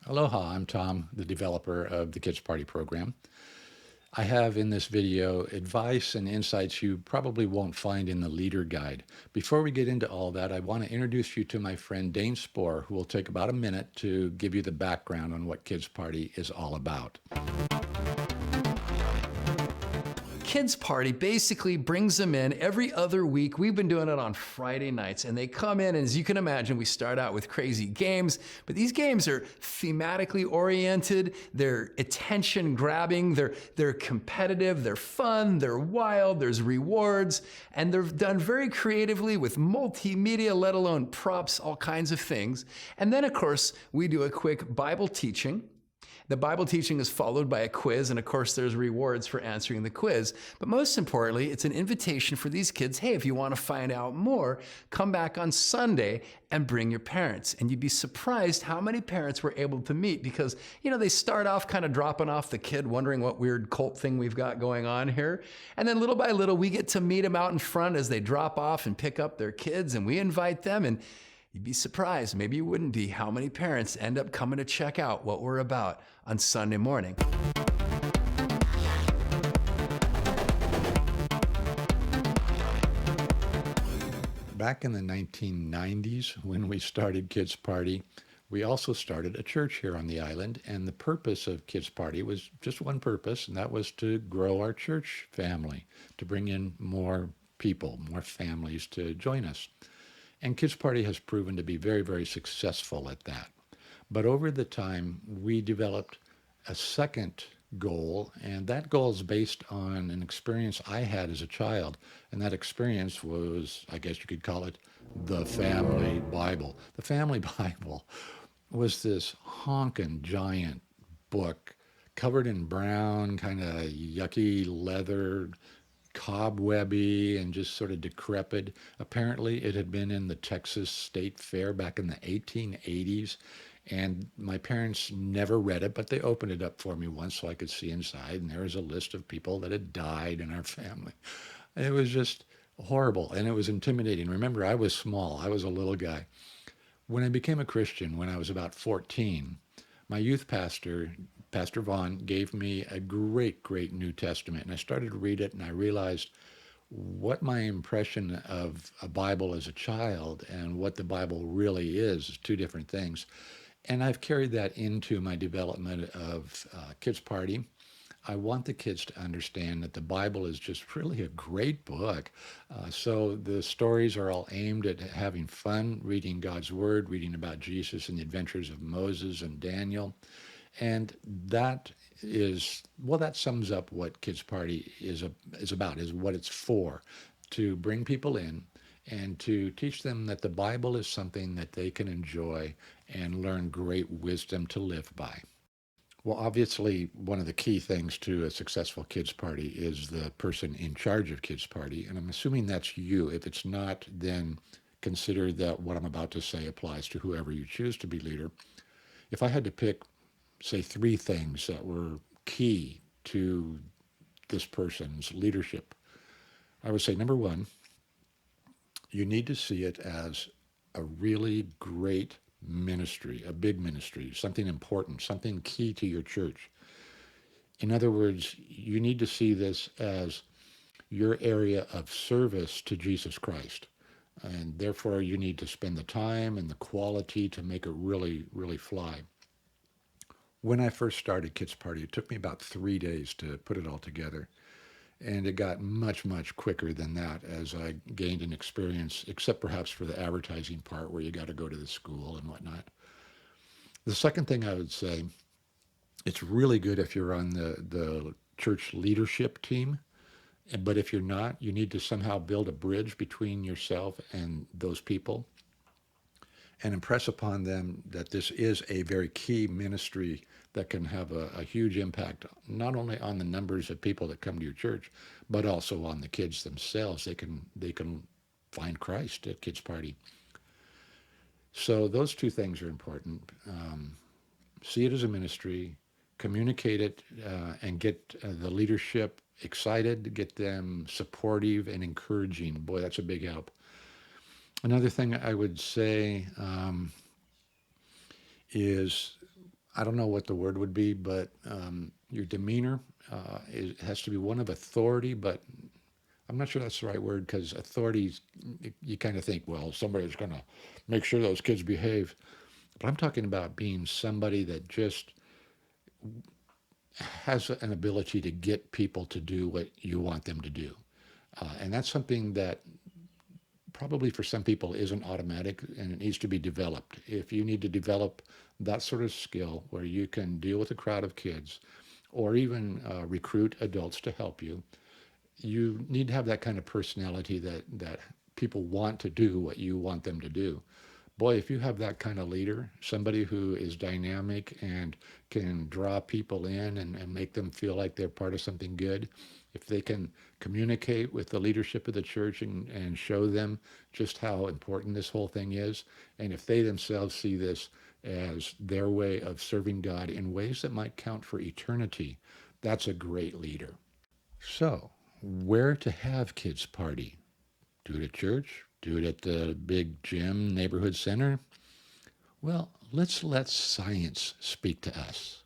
Aloha, I'm Tom, the developer of the Kids Party program. I have in this video advice and insights you probably won't find in the leader guide. Before we get into all that, I want to introduce you to my friend Dain Spore, who will take about a minute to give you the background on what Kids Party is all about. Kids Party basically brings them in every other week. We've been doing it on Friday nights, and they come in, and as you can imagine, we start out with crazy games, but these games are thematically oriented, they're attention grabbing, they're competitive, they're fun, they're wild, there's rewards, and they're done very creatively with multimedia, let alone props, all kinds of things. And then, of course, we do a quick Bible teaching. The Bible teaching is followed by a quiz, and of course there's rewards for answering the quiz. But most importantly, it's an invitation for these kids, hey, if you want to find out more, come back on Sunday and bring your parents. And you'd be surprised how many parents we're able to meet because, they start off kind of dropping off the kid, wondering what weird cult thing we've got going on here. And then little by little, we get to meet them out in front as they drop off and pick up their kids, and we invite them, and you'd be surprised, maybe you wouldn't be, how many parents end up coming to check out what we're about on Sunday morning. Back in the 1990s, when we started Kids Party, we also started a church here on the island, and the purpose of Kids Party was just one purpose, and that was to grow our church family, to bring in more people, more families to join us. And Kids Party has proven to be very, very successful at that. But over the time, we developed a second goal, and that goal is based on an experience I had as a child. And that experience was, I guess you could call it, the Family Bible. The Family Bible was this honkin' giant book covered in brown, kind of yucky leather, cobwebby and just sort of decrepit. Apparently, it had been in the Texas State Fair back in the 1880s, and my parents never read it, but they opened it up for me once so I could see inside, and there was a list of people that had died in our family. It was just horrible, and it was intimidating. Remember, I was small. I was a little guy. When I became a Christian, when I was about 14, my youth pastor, Pastor Vaughn, gave me a great, great New Testament, and I started to read it, and I realized what my impression of a Bible as a child and what the Bible really is two different things. And I've carried that into my development of Kids Party. I want the kids to understand that the Bible is just really a great book. So the stories are all aimed at having fun, reading God's Word, reading about Jesus and the adventures of Moses and Daniel. And that is, well, that sums up what Kids Party is about, is what it's for, to bring people in and to teach them that the Bible is something that they can enjoy and learn great wisdom to live by. Well, obviously, one of the key things to a successful Kids Party is the person in charge of Kids Party, and I'm assuming that's you. If it's not, then consider that what I'm about to say applies to whoever you choose to be leader. If I had to pick, say, 3 things that were key to this person's leadership, I would say, number 1, you need to see it as a really great ministry, a big ministry, something important, something key to your church. In other words, you need to see this as your area of service to Jesus Christ. And therefore, you need to spend the time and the quality to make it really, really fly. When I first started Kids Party, it took me about 3 days to put it all together. And it got much, much quicker than that as I gained an experience, except perhaps for the advertising part where you got to go to the school and whatnot. The second thing I would say, it's really good if you're on the church leadership team. But if you're not, you need to somehow build a bridge between yourself and those people and impress upon them that this is a very key ministry that can have a huge impact, not only on the numbers of people that come to your church, but also on the kids themselves. They can find Christ at Kids Party. So those 2 things are important. See it as a ministry, communicate it, and get the leadership excited, get them supportive and encouraging. Boy, that's a big help. Another thing I would say is I don't know what the word would be, but your demeanor has to be one of authority, but I'm not sure that's the right word because authority, you kind of think, well, somebody's going to make sure those kids behave. But I'm talking about being somebody that just has an ability to get people to do what you want them to do. And that's something that probably for some people isn't automatic and it needs to be developed. If you need to develop that sort of skill where you can deal with a crowd of kids or even recruit adults to help you, you need to have that kind of personality that people want to do what you want them to do. Boy, if you have that kind of leader, somebody who is dynamic and can draw people in and make them feel like they're part of something good, if they can communicate with the leadership of the church and show them just how important this whole thing is, and if they themselves see this as their way of serving God in ways that might count for eternity, that's a great leader. So, where to have kids party? Do it at church? Do it at the big gym, neighborhood center? Well, let's let science speak to us.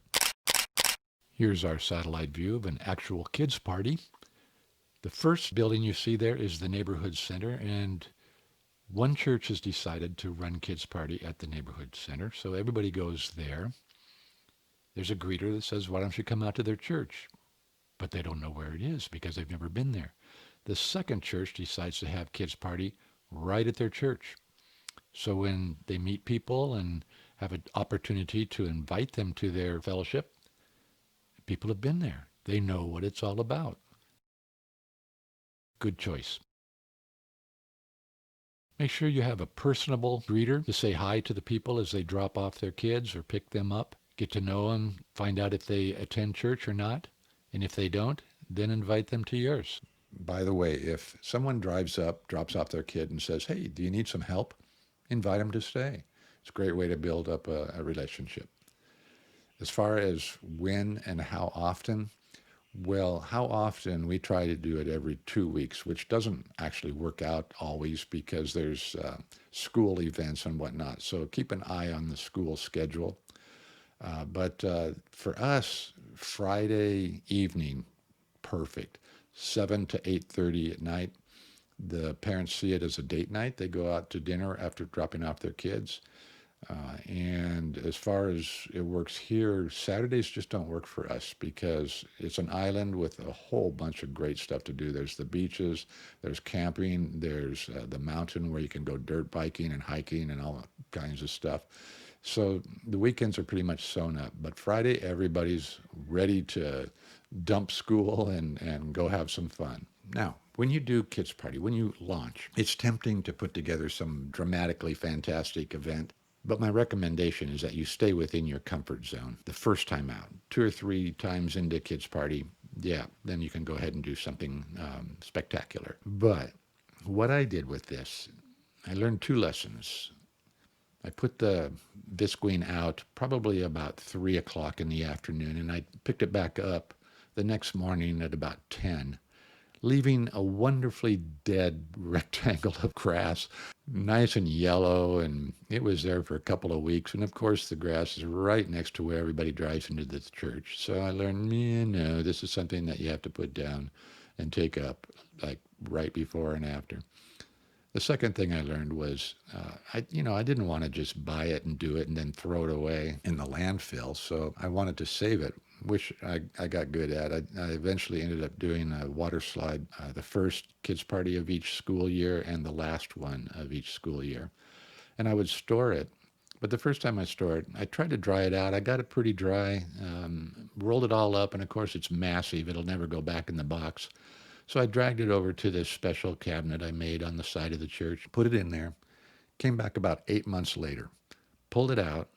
Here's our satellite view of an actual kids party. The first building you see there is the neighborhood center, and one church has decided to run kids party at the neighborhood center, so everybody goes there. There's a greeter that says, why don't you come out to their church? But they don't know where it is because they've never been there. The second church decides to have kids party right at their church. So when they meet people and have an opportunity to invite them to their fellowship, people have been there. They know what it's all about. Good choice. Make sure you have a personable greeter to say hi to the people as they drop off their kids or pick them up. Get to know them, find out if they attend church or not. And if they don't, then invite them to yours. By the way, if someone drives up, drops off their kid and says, hey, do you need some help? Invite them to stay. It's a great way to build up a relationship. As far as when and how often, well, how often we try to do it every 2 weeks, which doesn't actually work out always because there's school events and whatnot. So keep an eye on the school schedule. But for us, Friday evening, perfect. 7 to 8:30 at night. The parents see it as a date night. They go out to dinner after dropping off their kids. And as far as it works here, Saturdays just don't work for us because it's an island with a whole bunch of great stuff to do. There's the beaches, there's camping, there's the mountain where you can go dirt biking and hiking and all kinds of stuff. So the weekends are pretty much sewn up. But Friday, everybody's ready to dump school and go have some fun. Now, when you do kids party, when you launch, it's tempting to put together some dramatically fantastic event. But my recommendation is that you stay within your comfort zone the first time out. 2 or 3 times into kids party, yeah, then you can go ahead and do something spectacular. But what I did with this, I learned 2 lessons. I put the Visqueen out probably about 3 o'clock in the afternoon, and I picked it back up the next morning at about 10, leaving a wonderfully dead rectangle of grass, nice and yellow, and it was there for a couple of weeks. And of course, the grass is right next to where everybody drives into the church. So I learned, no, this is something that you have to put down and take up, like right before and after. The second thing I learned was, I didn't want to just buy it and do it and then throw it away in the landfill. So I wanted to save it, which I got good at. I eventually ended up doing a water slide, the first kids party of each school year and the last one of each school year. And I would store it. But the first time I stored it, I tried to dry it out. I got it pretty dry, rolled it all up, and of course it's massive. It'll never go back in the box. So I dragged it over to this special cabinet I made on the side of the church, put it in there, came back about 8 months later, pulled it out,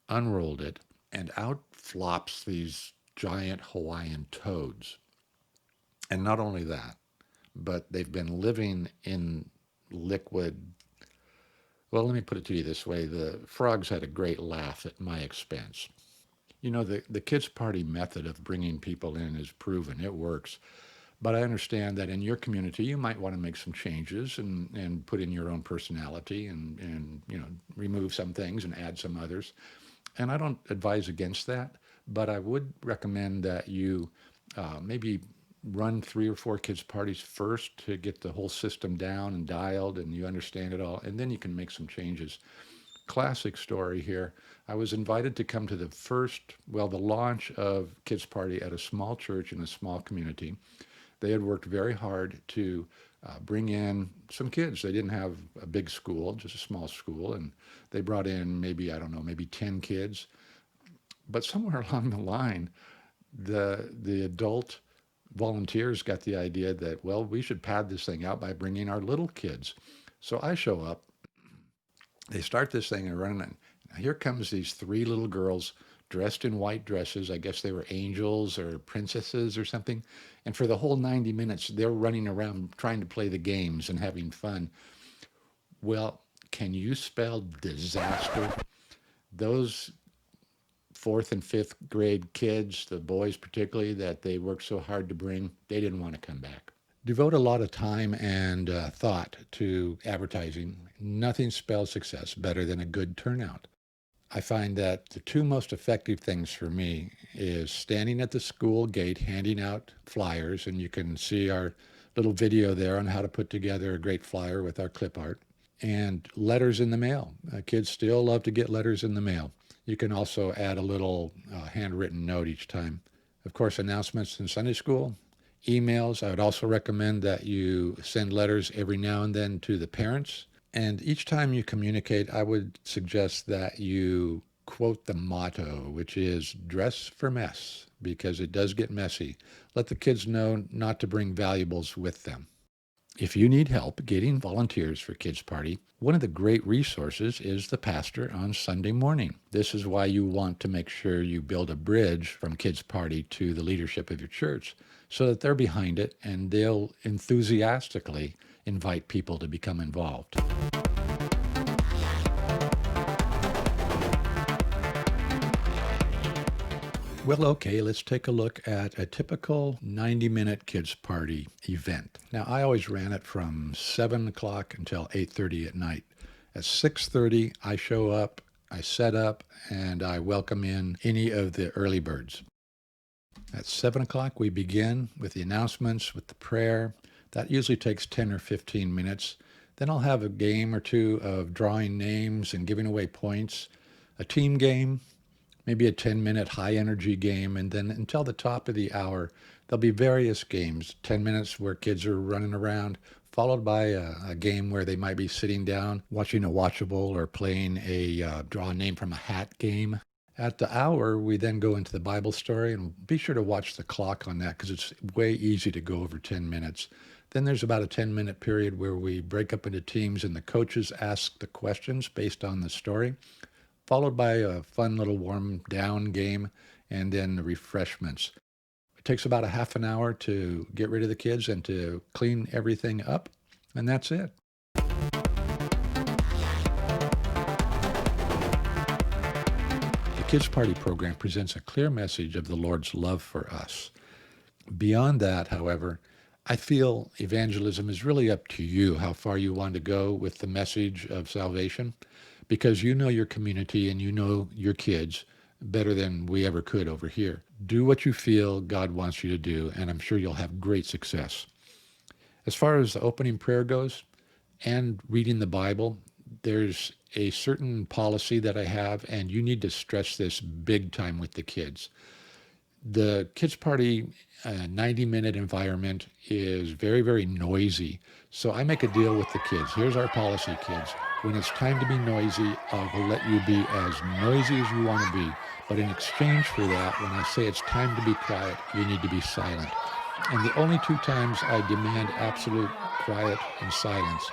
unrolled it, and out flops these giant Hawaiian toads. And not only that, but they've been living in liquid. Well, let me put it to you this way. The frogs had a great laugh at my expense. You know, the kids' party method of bringing people in is proven. It works. But I understand that in your community, you might want to make some changes and put in your own personality and remove some things and add some others. And I don't advise against that, but I would recommend that you maybe run 3 or 4 kids' parties first to get the whole system down and dialed and you understand it all, and then you can make some changes. Classic story here. I was invited to come to the launch of Kids Party at a small church in a small community. They had worked very hard to bring in some kids. They didn't have a big school, just a small school, and they brought in maybe, I don't know, maybe 10 kids. But somewhere along the line, the adult volunteers got the idea that, well, we should pad this thing out by bringing our little kids. So I show up, they start this thing and running it. Here comes these 3 little girls dressed in white dresses. I guess they were angels or princesses or something. And for the whole 90 minutes, they're running around trying to play the games and having fun. Well, can you spell disaster? Those 4th and 5th grade kids, the boys particularly, that they worked so hard to bring, they didn't want to come back. Devote a lot of time and thought to advertising. Nothing spells success better than a good turnout. I find that the 2 most effective things for me is standing at the school gate handing out flyers, and you can see our little video there on how to put together a great flyer with our clip art, and letters in the mail. Kids still love to get letters in the mail. You can also add a little handwritten note each time. Of course, announcements in Sunday school, emails. I would also recommend that you send letters every now and then to the parents. And each time you communicate, I would suggest that you quote the motto, which is dress for mess, because it does get messy. Let the kids know not to bring valuables with them. If you need help getting volunteers for Kids Party, one of the great resources is the pastor on Sunday morning. This is why you want to make sure you build a bridge from Kids Party to the leadership of your church so that they're behind it and they'll enthusiastically invite people to become involved. Well, okay, let's take a look at a typical 90-minute Kids Party event. Now, I always ran it from 7 o'clock until 8:30 at night. At 6:30, I show up, I set up, and I welcome in any of the early birds. At 7 o'clock, we begin with the announcements, with the prayer. That usually takes 10 or 15 minutes. Then I'll have a game or 2 of drawing names and giving away points, a team game, maybe a 10-minute high-energy game, and then until the top of the hour, there'll be various games, 10 minutes where kids are running around, followed by a game where they might be sitting down, watching a watchable or playing a draw a name from a hat game. At the hour, we then go into the Bible story, and be sure to watch the clock on that because it's way easy to go over 10 minutes. Then there's about a 10-minute period where we break up into teams and the coaches ask the questions based on the story, followed by a fun little warm down game, and then the refreshments. It takes about a half an hour to get rid of the kids and to clean everything up, and that's it. The Kids Party program presents a clear message of the Lord's love for us. Beyond that, however, I feel evangelism is really up to you, how far you want to go with the message of salvation, because you know your community and you know your kids better than we ever could over here. Do what you feel God wants you to do, and I'm sure you'll have great success. As far as the opening prayer goes and reading the Bible, there's a certain policy that I have, and you need to stress this big time with the kids. The Kids Party 90-minute environment is very, very noisy. So I make a deal with the kids. Here's our policy, kids. When it's time to be noisy, I'll let you be as noisy as you want to be. But in exchange for that, when I say it's time to be quiet, you need to be silent. And the only 2 times I demand absolute quiet and silence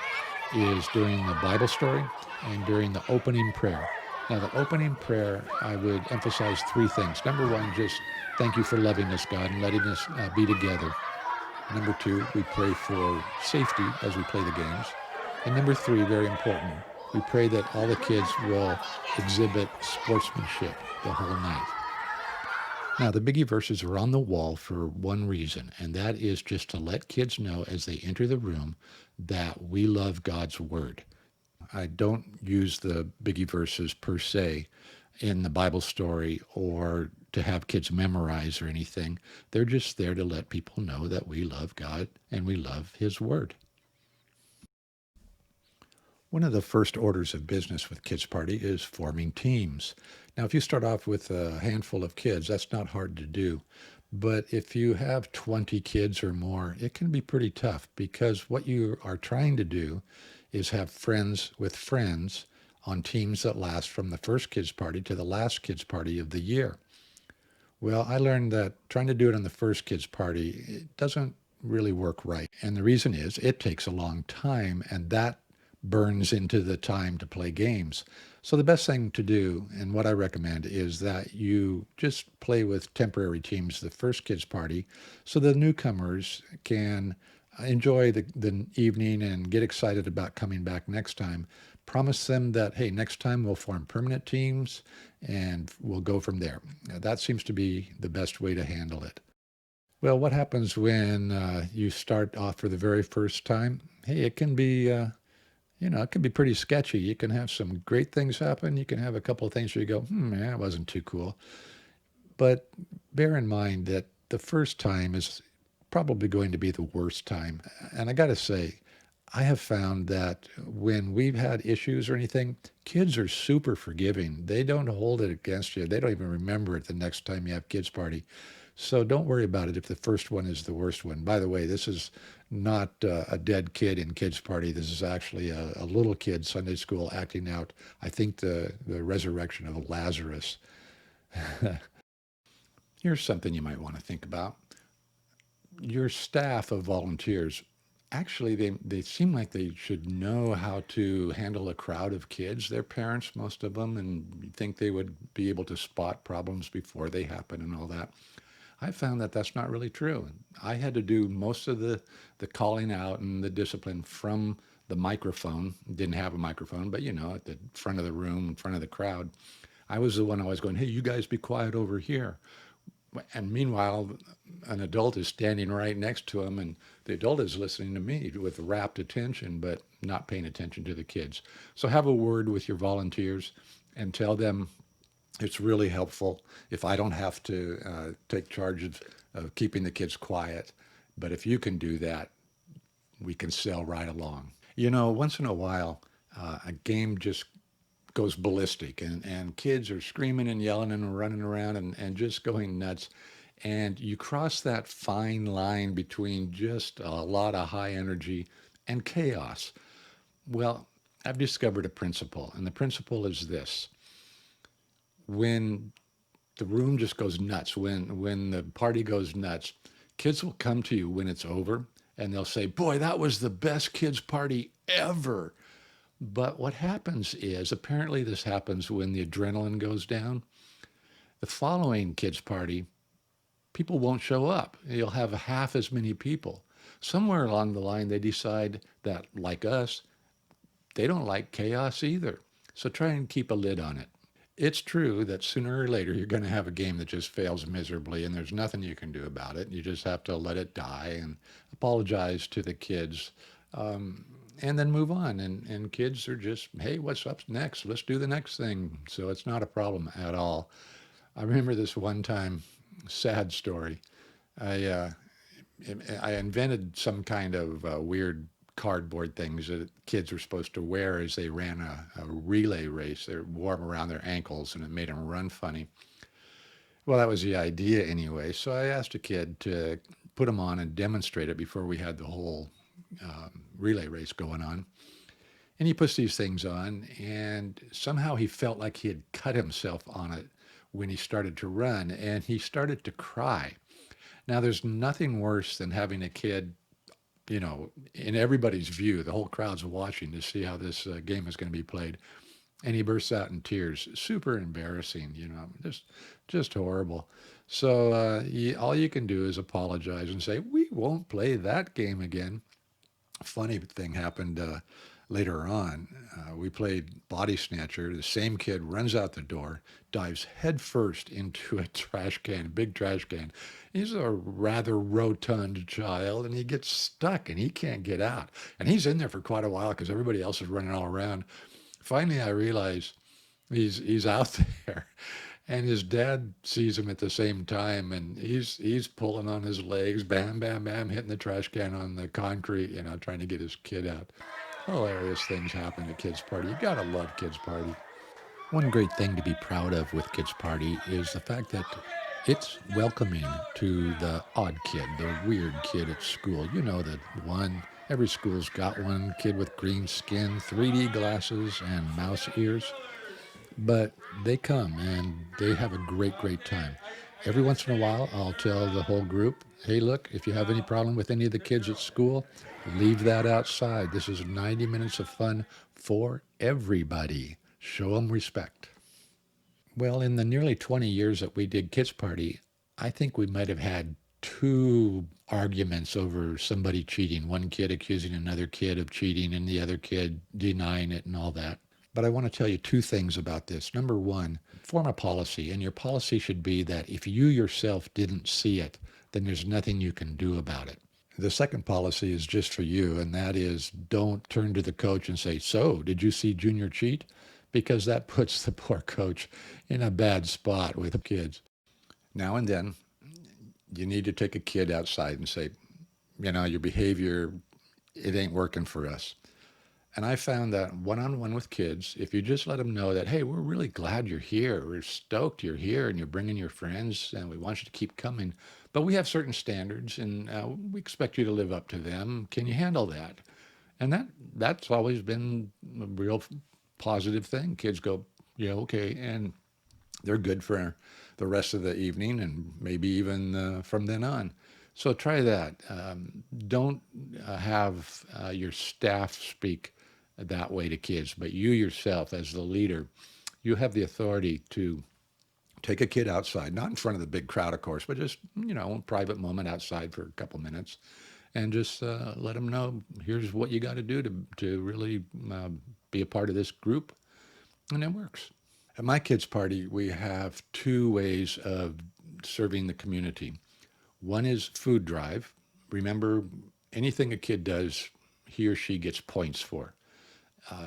is during the Bible story and during the opening prayer. Now, the opening prayer, I would emphasize 3 things. Number 1, just thank you for loving us, God, and letting us be together. Number 2, we pray for safety as we play the games. And number 3, very important, we pray that all the kids will exhibit sportsmanship the whole night. Now, the Biggie Verses are on the wall for one reason, and that is just to let kids know as they enter the room that we love God's Word. I don't use the Biggie Verses per se in the Bible story or to have kids memorize or anything. They're just there to let people know that we love God and we love His Word. One of the first orders of business with Kids Party is forming teams. Now, if you start off with a handful of kids, that's not hard to do. But if you have 20 kids or more, it can be pretty tough because what you are trying to do is have friends with friends on teams that last from the first Kids Party to the last Kids Party of the year. Well, I learned that trying to do it on the first Kids Party, it doesn't really work right. And the reason is it takes a long time, and that burns into the time to play games. So the best thing to do, and what I recommend, is that you just play with temporary teams the first Kids Party so the newcomers can enjoy the evening and get excited about coming back next time. Promise them that, hey, next time we'll form permanent teams and we'll go from there. That seems to be the best way to handle it. Well, what happens when you start off for the very first time? Hey, it can be it can be pretty sketchy. You can have some great things happen. You can have a couple of things where you go, yeah, it wasn't too cool. But bear in mind that the first time is probably going to be the worst time. And I got to say, I have found that when we've had issues or anything, kids are super forgiving. They don't hold it against you. They don't even remember it the next time you have Kids Party. So don't worry about it if the first one is the worst one. By the way, this is not a dead kid in Kids Party. This is actually a little kid Sunday school acting out, I think, the resurrection of Lazarus. Here's something you might want to think about. Your staff of volunteers, actually, they seem like they should know how to handle a crowd of kids. They're parents, most of them, and you think they would be able to spot problems before they happen and all that. I found that that's not really true. I had to do most of the calling out and the discipline from the microphone. Didn't have a microphone, but at the front of the room, in front of the crowd. I was the one always going, hey, you guys be quiet over here. And meanwhile, an adult is standing right next to him, and the adult is listening to me with rapt attention, but not paying attention to the kids. So have a word with your volunteers and tell them it's really helpful if I don't have to take charge of keeping the kids quiet. But if you can do that, we can sail right along. Once in a while, a game just goes ballistic and kids are screaming and yelling and running around and just going nuts. And you cross that fine line between just a lot of high energy and chaos. Well, I've discovered a principle, and the principle is this. When the room just goes nuts, when the party goes nuts, kids will come to you when it's over and they'll say, boy, that was the best kids party ever. But what happens is, apparently this happens when the adrenaline goes down. The following kids party, people won't show up. You'll have half as many people. Somewhere along the line, they decide that, like us, they don't like chaos either. So try and keep a lid on it. It's true that sooner or later you're going to have a game that just fails miserably and there's nothing you can do about it. You just have to let it die and apologize to the kids. And then move on. And kids are just, hey, what's up next? Let's do the next thing. So it's not a problem at all. I remember this one time, sad story. I invented some kind of weird cardboard things that kids were supposed to wear as they ran a relay race. They wore them around their ankles and it made them run funny. Well, that was the idea anyway. So I asked a kid to put them on and demonstrate it before we had the whole relay race going on. And he puts these things on, and somehow he felt like he had cut himself on it when he started to run, and he started to cry. Now, there's nothing worse than having a kid, in everybody's view, the whole crowd's watching to see how this game is going to be played. And he bursts out in tears. Super embarrassing, just horrible. So all you can do is apologize and say, we won't play that game again. Funny thing happened later on. We played Body Snatcher. The same kid runs out the door, dives headfirst into a trash can, a big trash can. He's a rather rotund child, and he gets stuck, and he can't get out. And he's in there for quite a while because everybody else is running all around. Finally, I realized He's out there, and his dad sees him at the same time, and he's pulling on his legs, bam, bam, bam, hitting the trash can on the concrete, trying to get his kid out. Hilarious things happen at Kids Party. You gotta love Kids Party. One great thing to be proud of with Kids Party is the fact that it's welcoming to the odd kid, the weird kid at school. You know, the one, every school's got one kid with green skin, 3D glasses, and mouse ears. But they come and they have a great, great time. Every once in a while, I'll tell the whole group, hey, look, if you have any problem with any of the kids at school, leave that outside. This is 90 minutes of fun for everybody. Show them respect. Well, in the nearly 20 years that we did Kids Party, I think we might have had two arguments over somebody cheating. One kid accusing another kid of cheating and the other kid denying it and all that. But I want to tell you two things about this. Number one, form a policy, and your policy should be that if you yourself didn't see it, then there's nothing you can do about it. The second policy is just for you, and that is don't turn to the coach and say, so, did you see Junior cheat? Because that puts the poor coach in a bad spot with kids. Now and then, you need to take a kid outside and say, your behavior, it ain't working for us. And I found that one-on-one with kids, if you just let them know that, hey, we're really glad you're here. We're stoked you're here and you're bringing your friends and we want you to keep coming. But we have certain standards and we expect you to live up to them. Can you handle that? And that's always been a real positive thing. Kids go, yeah, okay. And they're good for the rest of the evening and maybe even from then on. So try that. Don't have your staff speak that way to kids, but you yourself as the leader, you have the authority to take a kid outside, not in front of the big crowd, of course, but just, a private moment outside for a couple minutes and just let them know, here's what you got to do to really be a part of this group. And it works. At my kids' party, we have two ways of serving the community. One is food drive. Remember, anything a kid does, he or she gets points for.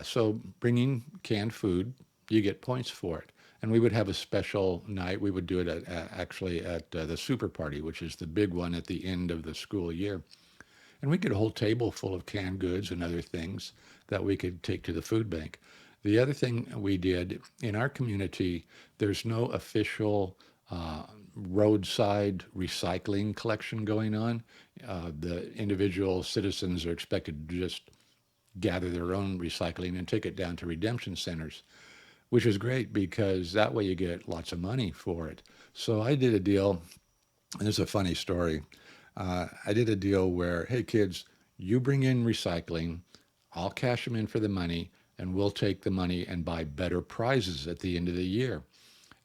So bringing canned food, you get points for it. And we would have a special night. We would do it at the super party, which is the big one at the end of the school year. And we get a whole table full of canned goods and other things that we could take to the food bank. The other thing we did in our community, there's no official roadside recycling collection going on. The individual citizens are expected to just gather their own recycling and take it down to redemption centers, which is great because that way you get lots of money for it. So I did a deal, and this is a funny story. I did a deal where, hey kids, you bring in recycling, I'll cash them in for the money, and we'll take the money and buy better prizes at the end of the year.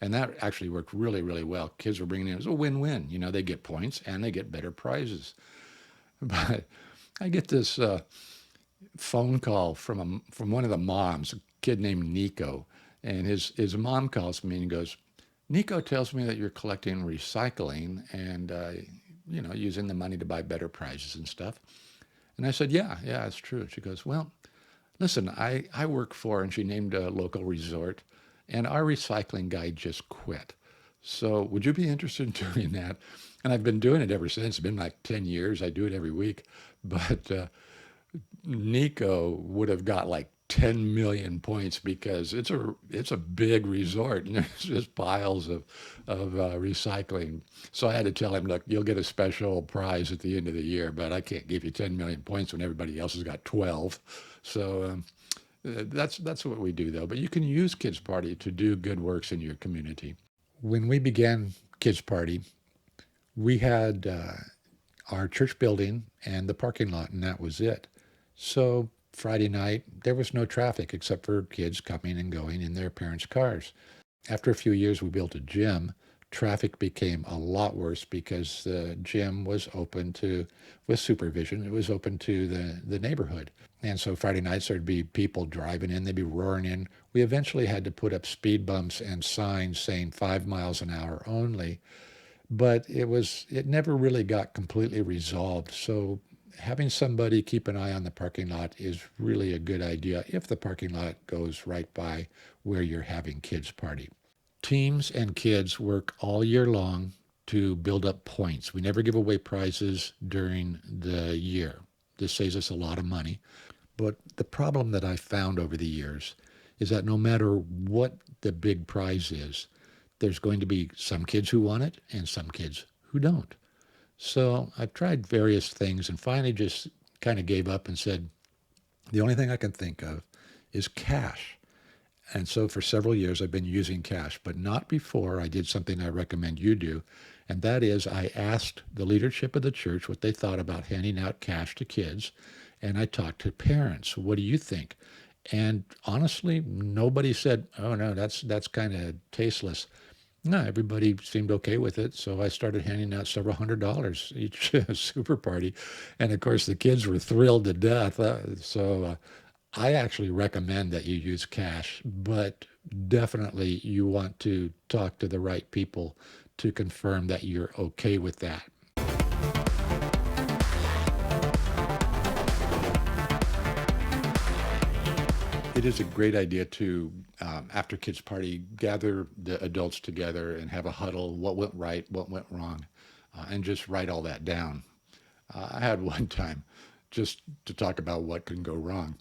And that actually worked really, really well. Kids were bringing in, it was a win-win. They get points and they get better prizes. But I get this phone call from one of the moms, a kid named Nico. And his mom calls me and goes, Nico tells me that you're collecting recycling and, using the money to buy better prizes and stuff. And I said, yeah, it's true. She goes, well, listen, I work for, and she named a local resort, and our recycling guy just quit. So would you be interested in doing that? And I've been doing it ever since. It's been like 10 years. I do it every week. But Nico would have got like 10 million points because it's a big resort and there's just piles of recycling. So I had to tell him, look, you'll get a special prize at the end of the year, but I can't give you 10 million points when everybody else has got 12. So that's what we do though. But you can use Kids Party to do good works in your community. When we began Kids Party, we had our church building and the parking lot, and that was it. So Friday night, there was no traffic except for kids coming and going in their parents' cars. After a few years, we built a gym. Traffic became a lot worse because the gym was open with supervision, it was open to the neighborhood. And so Friday nights, there'd be people driving in, they'd be roaring in. We eventually had to put up speed bumps and signs saying 5 miles an hour only. But it never really got completely resolved. So having somebody keep an eye on the parking lot is really a good idea if the parking lot goes right by where you're having kids' party. Teams and kids work all year long to build up points. We never give away prizes during the year. This saves us a lot of money. But the problem that I found over the years is that no matter what the big prize is, there's going to be some kids who want it and some kids who don't. So I've tried various things and finally just kind of gave up and said, the only thing I can think of is cash. And so for several years, I've been using cash, but not before I did something I recommend you do. And that is I asked the leadership of the church what they thought about handing out cash to kids. And I talked to parents. What do you think? And honestly, nobody said, oh, no, that's kind of tasteless. No, everybody seemed okay with it. So I started handing out several $100s each super party. And of course, the kids were thrilled to death. I actually recommend that you use cash, but definitely you want to talk to the right people to confirm that you're okay with that. It is a great idea to, after kids' party, gather the adults together and have a huddle, what went right, what went wrong, and just write all that down. I had one time just to talk about what can go wrong.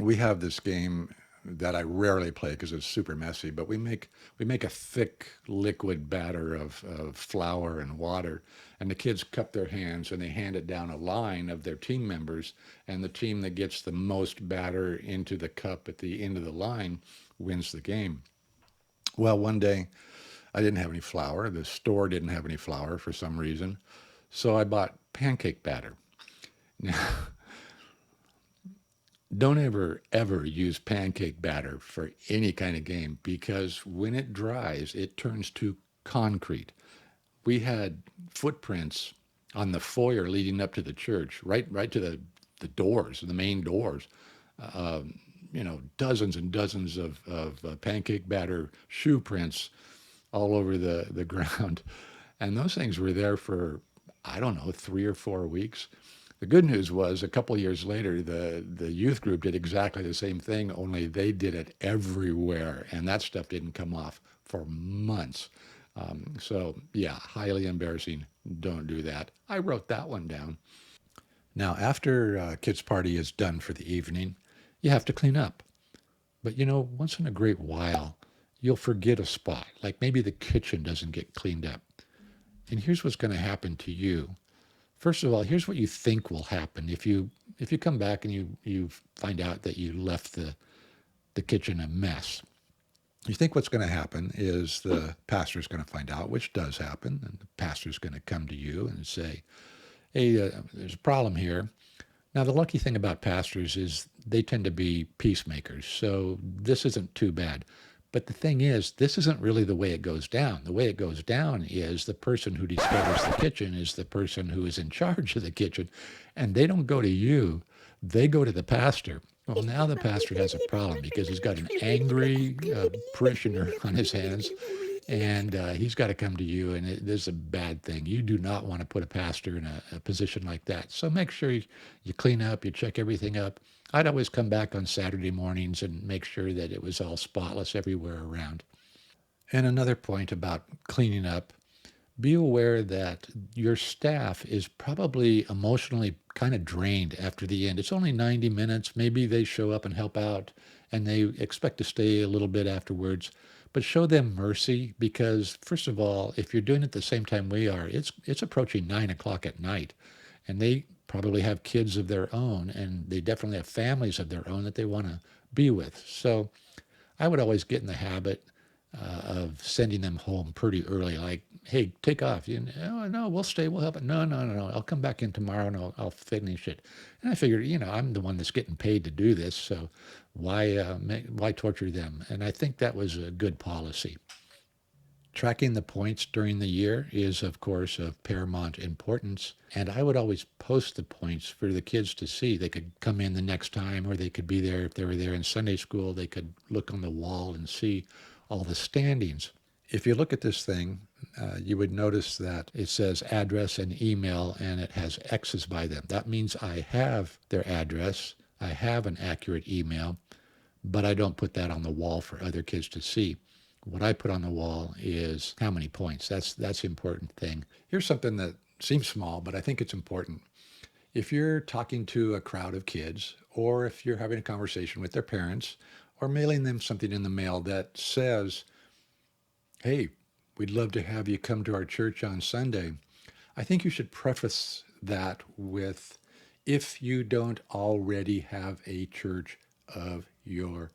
We have this game that I rarely play because it's super messy, but we make a thick liquid batter of flour and water, and the kids cup their hands and they hand it down a line of their team members, and the team that gets the most batter into the cup at the end of the line wins the game. Well, one day I didn't have any flour. The store didn't have any flour for some reason, so I bought pancake batter. Now, don't ever use pancake batter for any kind of game because when it dries, it turns to concrete. We had footprints on the foyer leading up to the church, right to the doors, the main doors. Dozens and dozens of pancake batter shoe prints all over the ground. And those things were there for, I don't know, 3 or 4 weeks. The good news was a couple of years later, the youth group did exactly the same thing, only they did it everywhere, and that stuff didn't come off for months. Highly embarrassing. Don't do that. I wrote that one down. Now, after kids' party is done for the evening, you have to clean up. But once in a great while, you'll forget a spot, like maybe the kitchen doesn't get cleaned up. And here's what's going to happen to you. First of all, here's what you think will happen if you come back and you find out that you left the kitchen a mess. You think what's going to happen is the pastor's going to find out, which does happen, and the pastor's going to come to you and say, hey, there's a problem here. Now, the lucky thing about pastors is they tend to be peacemakers, so this isn't too bad. But the thing is, this isn't really the way it goes down. The way it goes down is the person who discovers the kitchen is the person who is in charge of the kitchen, and they don't go to you. They go to the pastor. Well, now the pastor has a problem because he's got an angry parishioner on his hands, and he's got to come to you, and this is a bad thing. You do not want to put a pastor in a position like that. So make sure you clean up, you check everything up. I'd always come back on Saturday mornings and make sure that it was all spotless everywhere around. And another point about cleaning up, be aware that your staff is probably emotionally kind of drained after the end. It's only 90 minutes. Maybe they show up and help out and they expect to stay a little bit afterwards. But show them mercy because, first of all, if you're doing it the same time we are, it's approaching 9 o'clock at night. And they probably have kids of their own, and they definitely have families of their own that they want to be with. So I would always get in the habit of sending them home pretty early, like, hey, take off. No, we'll stay, we'll help it. No, I'll come back in tomorrow and I'll finish it. And I figured, I'm the one that's getting paid to do this, so why torture them? And I think that was a good policy. Tracking the points during the year is, of course, of paramount importance. And I would always post the points for the kids to see. They could come in the next time, or they could be there if they were there in Sunday school. They could look on the wall and see all the standings. If you look at this thing, you would notice that it says address and email, and it has X's by them. That means I have their address, I have an accurate email, but I don't put that on the wall for other kids to see. What I put on the wall is how many points. That's the important thing. Here's something that seems small, but I think it's important. If you're talking to a crowd of kids, or if you're having a conversation with their parents, or mailing them something in the mail that says, hey, we'd love to have you come to our church on Sunday, I think you should preface that with, if you don't already have a church of your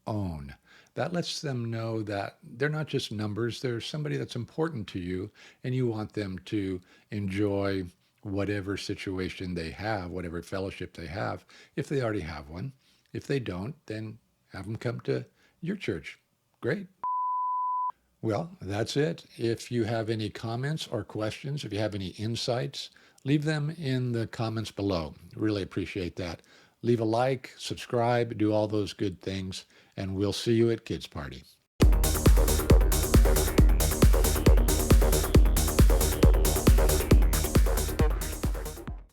own. That lets them know that they're not just numbers, they're somebody that's important to you, and you want them to enjoy whatever situation they have, whatever fellowship they have, if they already have one. If they don't, then have them come to your church. Great. Well, that's it. If you have any comments or questions, if you have any insights, leave them in the comments below. Really appreciate that. Leave a like, subscribe, do all those good things, and we'll see you at Kids Party.